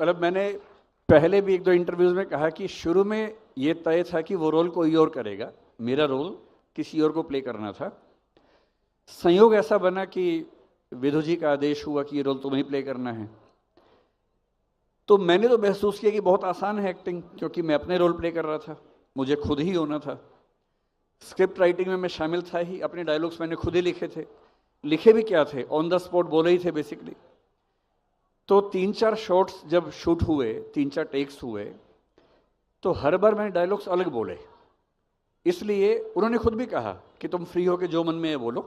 मतलब मैंने पहले भी एक दो इंटरव्यूज़ में कहा कि शुरू में ये तय था कि वो रोल कोई और करेगा, मेरा रोल किसी और को प्ले करना था। संयोग ऐसा बना कि विधु जी का आदेश हुआ कि ये रोल तुम्हें प्ले करना है। तो मैंने तो महसूस किया कि बहुत आसान है एक्टिंग, क्योंकि मैं अपने रोल प्ले कर रहा था, मुझे खुद ही होना था। स्क्रिप्ट राइटिंग में मैं शामिल था ही, अपने डायलॉग्स मैंने खुद ही लिखे थे। लिखे भी क्या थे, ऑन द स्पॉट बोले ही थे बेसिकली। तो 3-4 शॉट्स जब शूट हुए, 3-4 टेक्स हुए, तो हर बार मैंने डायलॉग्स अलग बोले। इसलिए उन्होंने खुद भी कहा कि तुम फ्री हो के जो मन में है बोलो,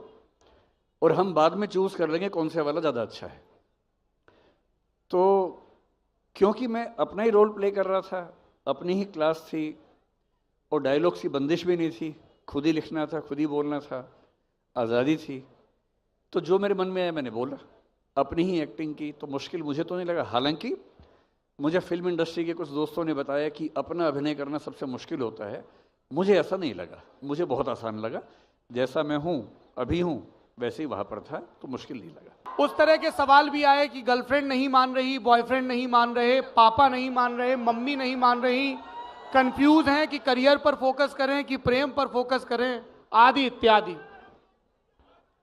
और हम बाद में चूज कर लेंगे कौन से वाला ज़्यादा अच्छा है। तो क्योंकि मैं अपना ही रोल प्ले कर रहा था, अपनी ही क्लास थी, और डायलॉग्स की बंदिश भी नहीं थी, खुद ही लिखना था, खुद ही बोलना था, आज़ादी थी, तो जो मेरे मन में आया मैंने बोला, अपनी ही एक्टिंग की। तो मुश्किल मुझे तो नहीं लगा। हालांकि मुझे फिल्म इंडस्ट्री के कुछ दोस्तों ने बताया कि अपना अभिनय करना सबसे मुश्किल होता है, मुझे ऐसा नहीं लगा, मुझे बहुत आसान लगा। जैसा मैं हूँ अभी हूँ वैसे ही वहाँ पर था, तो मुश्किल नहीं लगा। उस तरह के सवाल भी आए कि गर्लफ्रेंड नहीं मान रही, बॉयफ्रेंड नहीं मान रहे, पापा नहीं मान रहे, मम्मी नहीं मान रही, कंफ्यूज हैं कि करियर पर फोकस करें कि प्रेम पर फोकस करें, आदि इत्यादि।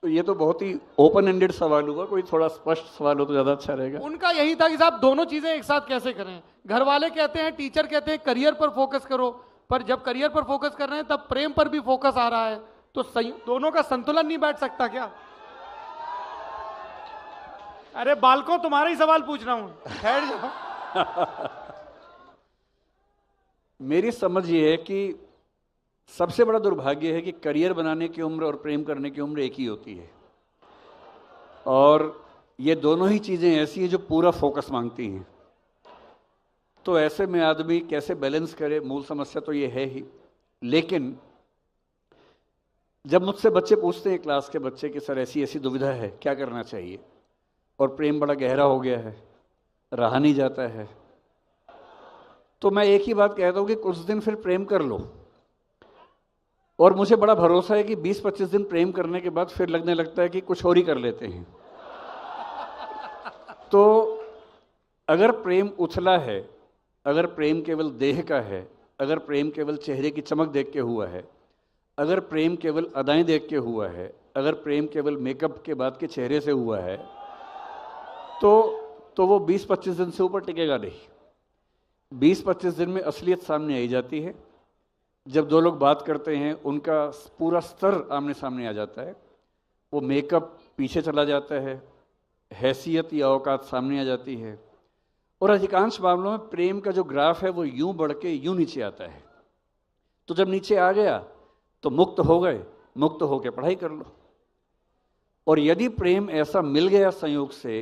तो ये तो बहुत ही ओपन एंडेड सवाल हुआ, कोई थोड़ा स्पष्ट सवाल हो तो ज़्यादा अच्छा रहेगा। उनका यही था कि साहब दोनों चीजें एक साथ कैसे करें। घर वाले कहते हैं, टीचर कहते हैं करियर पर फोकस करो, पर जब करियर पर फोकस कर रहे हैं तब प्रेम पर भी फोकस आ रहा है, तो दोनों का संतुलन नहीं बैठ सकता क्या? अरे बालकों, तुम्हारा ही सवाल पूछ रहा हूं, ठहर जाओ। मेरी समझ ये है कि सबसे बड़ा दुर्भाग्य है कि करियर बनाने की उम्र और प्रेम करने की उम्र एक ही होती है, और ये दोनों ही चीज़ें ऐसी हैं जो पूरा फोकस मांगती हैं। तो ऐसे में आदमी कैसे बैलेंस करे, मूल समस्या तो ये है ही। लेकिन जब मुझसे बच्चे पूछते हैं, क्लास के बच्चे, कि सर ऐसी ऐसी दुविधा है, क्या करना चाहिए, और प्रेम बड़ा गहरा हो गया है, रहा नहीं जाता है, तो मैं एक ही बात कहता हूँ कि कुछ दिन फिर प्रेम कर लो। और मुझे बड़ा भरोसा है कि 20-25 दिन प्रेम करने के बाद फिर लगने लगता है कि कुछ और ही कर लेते हैं। तो अगर प्रेम उथला है, अगर प्रेम केवल देह का है, अगर प्रेम केवल चेहरे की चमक देख के हुआ है, अगर प्रेम केवल अदाएं देख के हुआ है, अगर प्रेम केवल मेकअप के बाद के चेहरे से हुआ है, तो वो 20-25 दिन से ऊपर टिकेगा नहीं। 20-25 दिन में असलियत सामने आई जाती है। जब दो लोग बात करते हैं, उनका पूरा स्तर आमने सामने आ जाता है, वो मेकअप पीछे चला जाता है, हैसियत या औकात सामने आ जाती है, और अधिकांश मामलों में प्रेम का जो ग्राफ है वो यूं बढ़ के यूं नीचे आता है। तो जब नीचे आ गया तो मुक्त हो गए, मुक्त होकर पढ़ाई कर लो। और यदि प्रेम ऐसा मिल गया संयोग से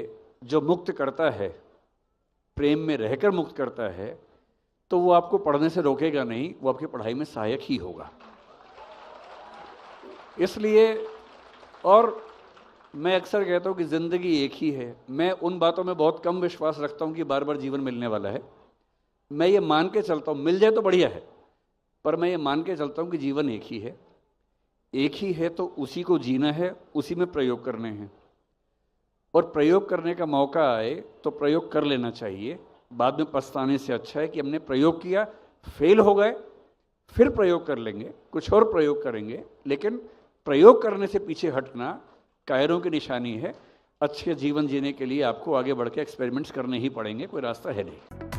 जो मुक्त करता है, प्रेम में रहकर मुक्त करता है, तो वो आपको पढ़ने से रोकेगा नहीं, वो आपकी पढ़ाई में सहायक ही होगा। इसलिए, और मैं अक्सर कहता हूँ कि ज़िंदगी एक ही है। मैं उन बातों में बहुत कम विश्वास रखता हूँ कि बार बार जीवन मिलने वाला है। मैं ये मान के चलता हूँ, मिल जाए तो बढ़िया है, पर मैं ये मान के चलता हूँ कि जीवन एक ही है। एक ही है तो उसी को जीना है, उसी में प्रयोग करने हैं, और प्रयोग करने का मौका आए तो प्रयोग कर लेना चाहिए। बाद में पछताने से अच्छा है कि हमने प्रयोग किया, फेल हो गए, फिर प्रयोग कर लेंगे, कुछ और प्रयोग करेंगे। लेकिन प्रयोग करने से पीछे हटना कायरों की निशानी है। अच्छे जीवन जीने के लिए आपको आगे बढ़ के एक्सपेरिमेंट्स करने ही पड़ेंगे, कोई रास्ता है नहीं।